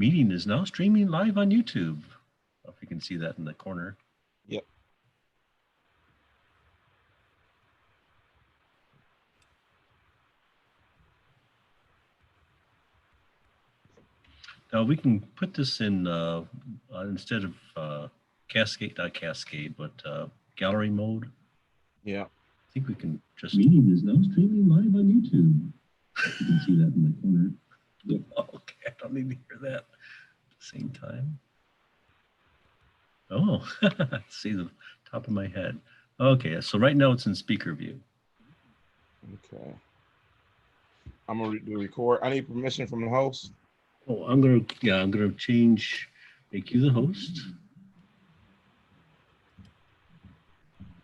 meeting is now streaming live on YouTube. If you can see that in the corner. Yep. Now we can put this in instead of cascade, not cascade, but gallery mode. Yeah. I think we can just. Meeting is now streaming live on YouTube. You can see that in the corner. Okay, I don't need to hear that at the same time. Oh, see the top of my head. Okay, so right now it's in speaker view. Okay. I'm gonna do record. I need permission from the host. Oh, I'm gonna change, make you the host.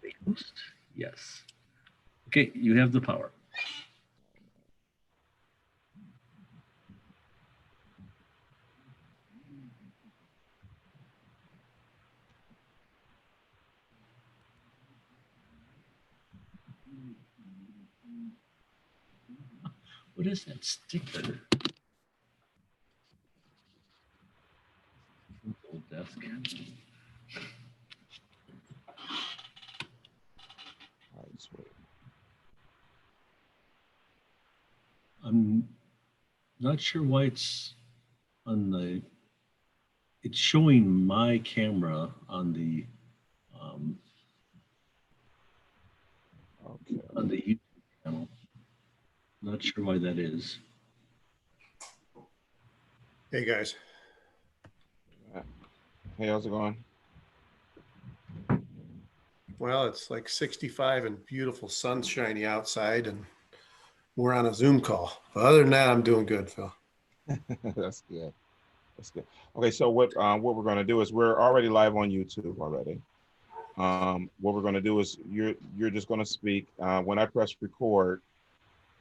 Make host, yes. Okay, you have the power. What is that sticker? Old desk. All right, just wait. I'm not sure why it's on the. It's showing my camera on the Okay. on the YouTube channel. Not sure why that is. Hey guys. Hey, how's it going? Well, it's like 65 and beautiful sunshiny outside, and we're on a Zoom call. But other than that, I'm doing good, Phil. That's good. That's good. Okay, so what we're going to do is we're already live on YouTube already. What we're going to do is you're just going to speak. When I press record,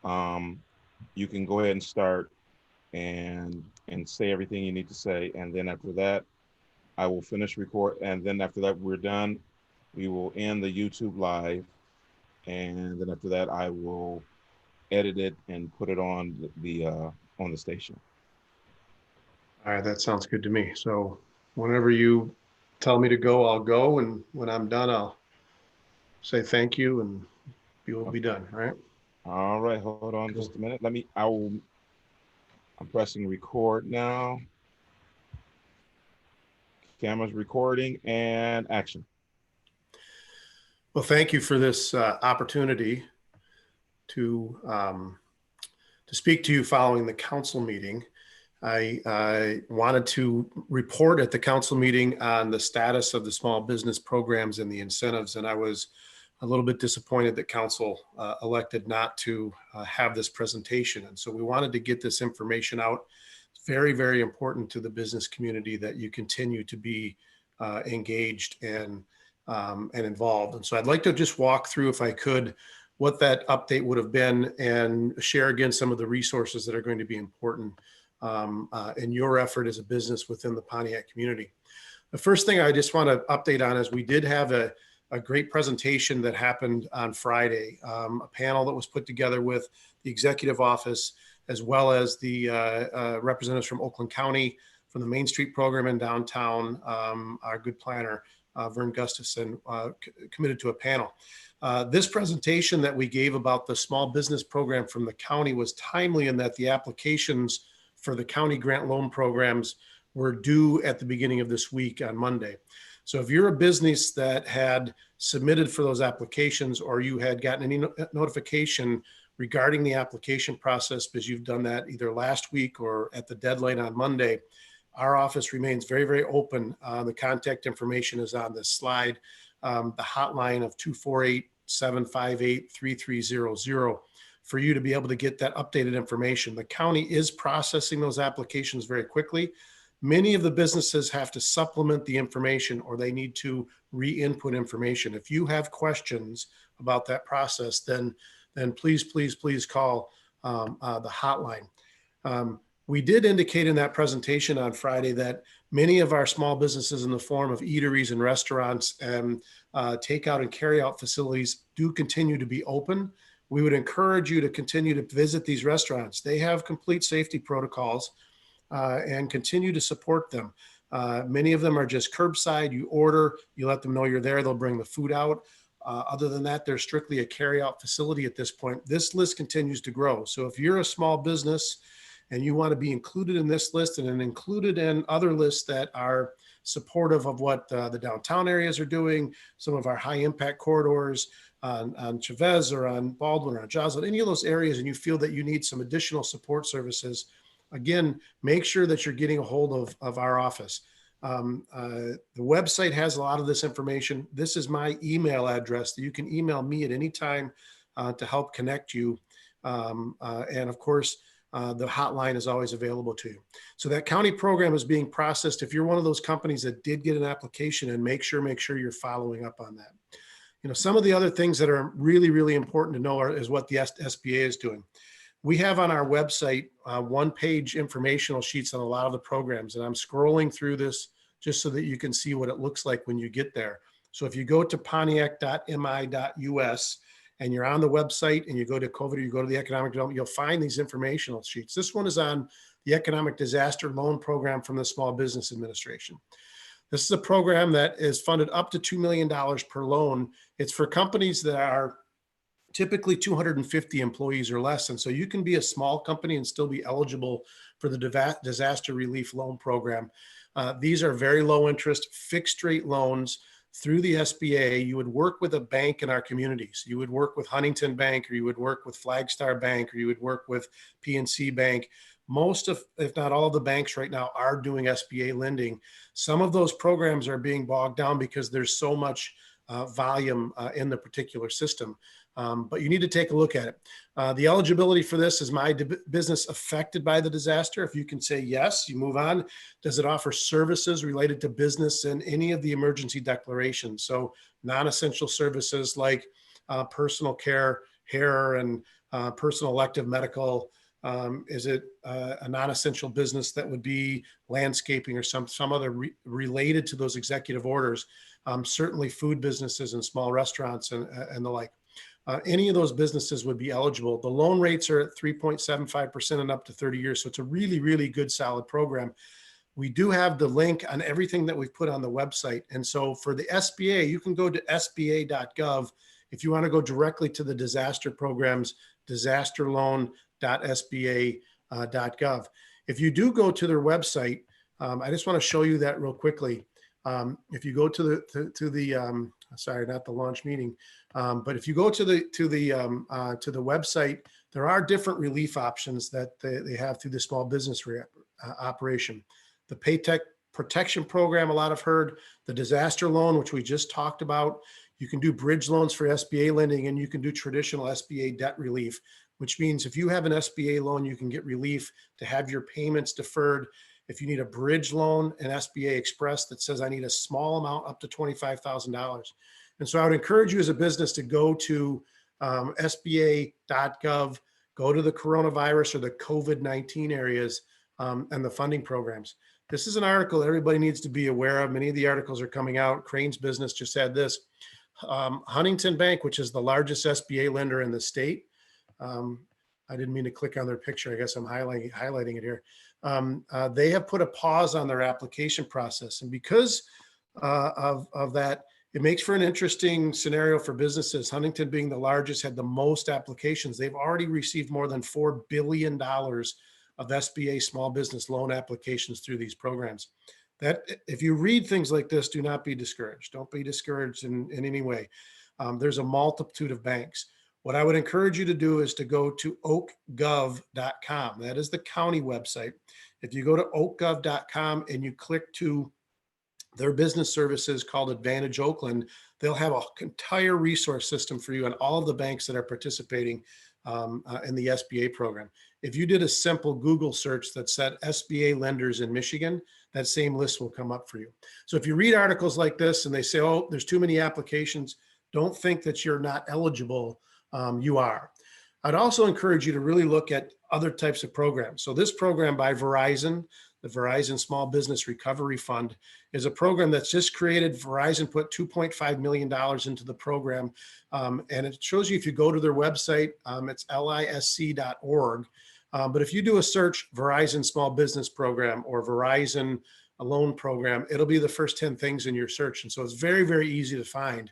you can go ahead and start and say everything you need to say, and then after that, I will finish record, and then after that we're done. We will end the YouTube live, and then after that I will edit it and put it on the station. All right, that sounds good to me. So whenever you tell me to go, I'll go, and when I'm done, I'll say thank you, and you will be done. All right. All right, hold on just a minute. I'm pressing record now. Camera's recording and action. Well, thank you for this opportunity to speak to you following the council meeting. I wanted to report at the council meeting on the status of the small business programs and the incentives, and I was a little bit disappointed that council elected not to have this presentation. And so we wanted to get this information out. It's very, very important to the business community that you continue to be engaged and involved. And so I'd like to just walk through, if I could, what that update would have been and share again some of the resources that are going to be important in your effort as a business within the Pontiac community. The first thing I just want to update on is we did have a great presentation that happened on Friday, a panel that was put together with the executive office, as well as the representatives from Oakland County, from the Main Street program in downtown, our good planner, Vern Gustafson, committed to a panel. This presentation that we gave about the small business program from the county was timely in that the applications for the county grant loan programs were due at the beginning of this week on Monday. So if you're a business that had submitted for those applications, or you had gotten any notification regarding the application process because you've done that either last week or at the deadline on Monday, our office remains very, very open. The contact information is on this slide. The hotline of 248-758-3300 for you to be able to get that updated information. The county is processing those applications very quickly. Many of the businesses have to supplement the information, or they need to re-input information. If you have questions about that process, then please, please, please call the hotline. We did indicate in that presentation on Friday that many of our small businesses in the form of eateries and restaurants and takeout and carryout facilities do continue to be open. We would encourage you to continue to visit these restaurants. They have complete safety protocols. and continue to support them. Many of them are just curbside. You order, you let them know you're there, they'll bring the food out. Other than that, they're strictly a carry-out facility at this point. This list continues to grow. So if you're a small business and you want to be included in this list and then included in other lists that are supportive of what the downtown areas are doing, some of our high impact corridors on Chavez or on Baldwin or on Joslin, any of those areas, and you feel that you need some additional support services, again, make sure that you're getting a hold of our office. The website has a lot of this information. This is my email address that you can email me at any time to help connect you. And of course, the hotline is always available to you. So that county program is being processed. If you're one of those companies that did get an application, and make sure you're following up on that. You know, some of the other things that are really, really important to know is what the SBA is doing. We have on our website one-page informational sheets on a lot of the programs, and I'm scrolling through this just so that you can see what it looks like when you get there. So if you go to pontiac.mi.us and you're on the website and you go to COVID or you go to the economic development, you'll find these informational sheets. This one is on the economic disaster loan program from the Small Business Administration. This is a program that is funded up to $2 million per loan. It's for companies that are typically 250 employees or less. And so you can be a small company and still be eligible for the disaster relief loan program. These are very low interest, fixed rate loans through the SBA. You would work with a bank in our communities. You would work with Huntington Bank, or you would work with Flagstar Bank, or you would work with PNC Bank. Most of, if not all of the banks right now are doing SBA lending. Some of those programs are being bogged down because there's so much volume in the particular system. But you need to take a look at it. The eligibility for this is my business affected by the disaster. If you can say yes, you move on. Does it offer services related to business and any of the emergency declarations? So non-essential services like personal care, hair, and personal elective medical. Is it a non-essential business that would be landscaping or some other related to those executive orders? Certainly food businesses and small restaurants and the like. Any of those businesses would be eligible. The loan rates are at 3.75% and up to 30 years. So it's a really, really good, solid program. We do have the link on everything that we've put on the website. And so for the SBA, you can go to sba.gov. If you want to go directly to the disaster programs, disasterloan.sba.gov. If you do go to their website, I just want to show you that real quickly. If you go to the sorry, not the launch meeting, but if you go to the website, there are different relief options that they have through the small business operation. The Paycheck Protection Program, a lot have heard, the disaster loan, which we just talked about. You can do bridge loans for SBA lending, and you can do traditional SBA debt relief, which means if you have an SBA loan, you can get relief to have your payments deferred. If you need a bridge loan, an SBA Express that says I need a small amount up to $25,000. And so I would encourage you as a business to go to SBA.gov, go to the coronavirus or the COVID-19 areas and the funding programs. This is an article everybody needs to be aware of. Many of the articles are coming out. Crane's Business just had this. Huntington Bank, which is the largest SBA lender in the state. I didn't mean to click on their picture. I guess I'm highlighting it here. They have put a pause on their application process. And because of that, it makes for an interesting scenario for businesses. Huntington, being the largest, had the most applications. They've already received more than $4 billion of SBA small business loan applications through these programs. That, if you read things like this, do not be discouraged. Don't be discouraged in any way. There's a multitude of banks. What I would encourage you to do is to go to oakgov.com. That is the county website. If you go to oakgov.com and you click to their business services called Advantage Oakland, they'll have an entire resource system for you and all of the banks that are participating in the SBA program. If you did a simple Google search that said SBA lenders in Michigan, that same list will come up for you. So if you read articles like this and they say, oh, there's too many applications, don't think that you're not eligible. You are. I'd also encourage you to really look at other types of programs. So this program by Verizon, the Verizon Small Business Recovery Fund, is a program that's just created. Verizon put $2.5 million into the program. And it shows you, if you go to their website, it's lisc.org. But if you do a search, Verizon Small Business Program or Verizon a loan program, it'll be the first 10 things in your search. And so it's very, very easy to find.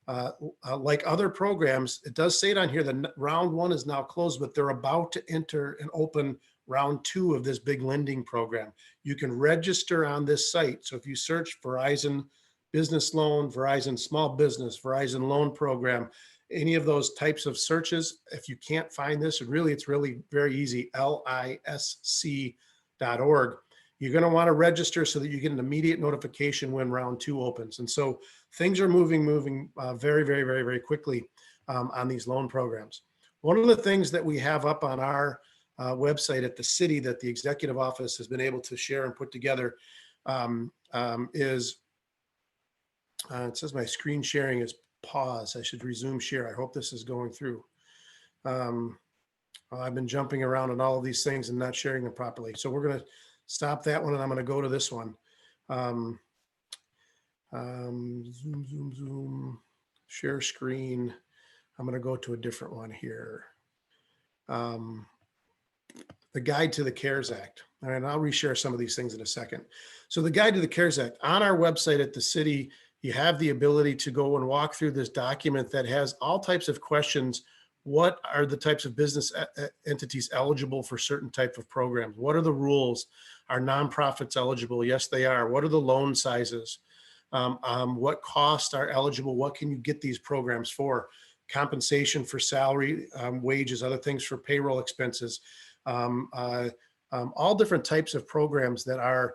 Like other programs, it does say it on here that round 1 is now closed, but they're about to enter and open round 2 of this big lending program. You can register on this site. So if you search Verizon Business Loan, Verizon Small Business, Verizon Loan Program, any of those types of searches, if you can't find this, and really it's really very easy, lisc.org. You're going to want to register so that you get an immediate notification when round 2 opens. And so things are moving very, very, very, very quickly on these loan programs. One of the things that we have up on our website at the city that the executive office has been able to share and put together is, it says my screen sharing is paused. I should resume share. I hope this is going through. I've been jumping around on all of these things and not sharing them properly. So we're going to stop that one and I'm going to go to this one. Zoom, share screen. I'm going to go to a different one here. The guide to the CARES Act. All right, and I'll reshare some of these things in a second. So the guide to the CARES Act, on our website at the city, you have the ability to go and walk through this document that has all types of questions. What are the types of business entities eligible for certain type of programs? What are the rules? Are nonprofits eligible? Yes, they are. What are the loan sizes? What costs are eligible? What can you get these programs for? Compensation for salary, wages, other things for payroll expenses, all different types of programs that are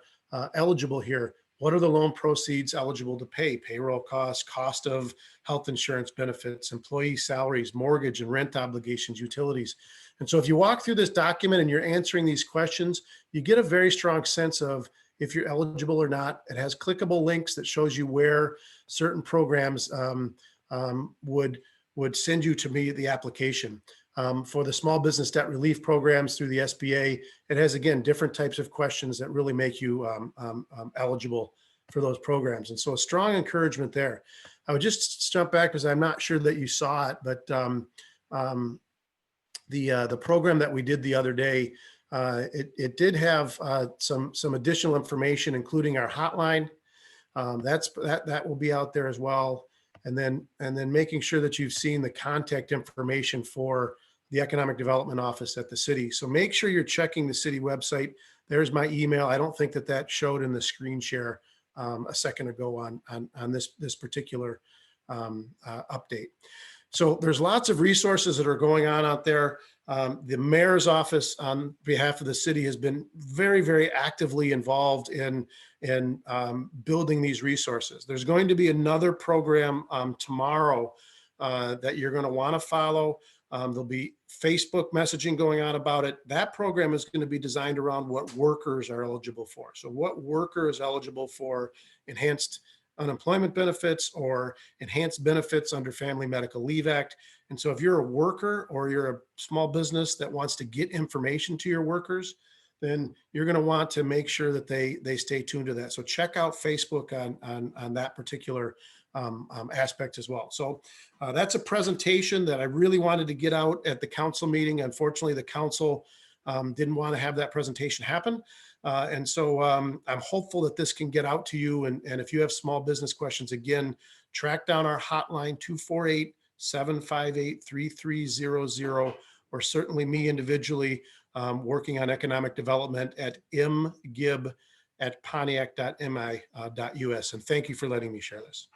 eligible here. What are the loan proceeds eligible to pay? Payroll costs, cost of health insurance benefits, employee salaries, mortgage and rent obligations, utilities. And so if you walk through this document and you're answering these questions, you get a very strong sense of if you're eligible or not. It has clickable links that shows you where certain programs would send you to meet the application. For the small business debt relief programs through the SBA, it has, again, different types of questions that really make you eligible for those programs. And so a strong encouragement there. I would just jump back because I'm not sure that you saw it, but the program that we did the other day, it did have some additional information, including our hotline. That will be out there as well. And then making sure that you've seen the contact information for the Economic Development Office at the city. So make sure you're checking the city website. There's my email. I don't think that showed in the screen share a second ago on this particular update. So there's lots of resources that are going on out there. The mayor's office on behalf of the city has been very, very actively involved in building these resources. There's going to be another program tomorrow that you're going to want to follow. There'll be Facebook messaging going on about it. That program is going to be designed around what workers are eligible for. So what worker is eligible for enhanced unemployment benefits or enhanced benefits under Family Medical Leave Act. And so if you're a worker or you're a small business that wants to get information to your workers, then you're going to want to make sure that they stay tuned to that. So check out Facebook on that particular aspect as well. So that's a presentation that I really wanted to get out at the council meeting. Unfortunately, the council didn't want to have that presentation happen. And so I'm hopeful that this can get out to you. And if you have small business questions, again, track down our hotline 248-758-3300, or certainly me individually working on economic development at mgibb@pontiac.mi.us. And thank you for letting me share this.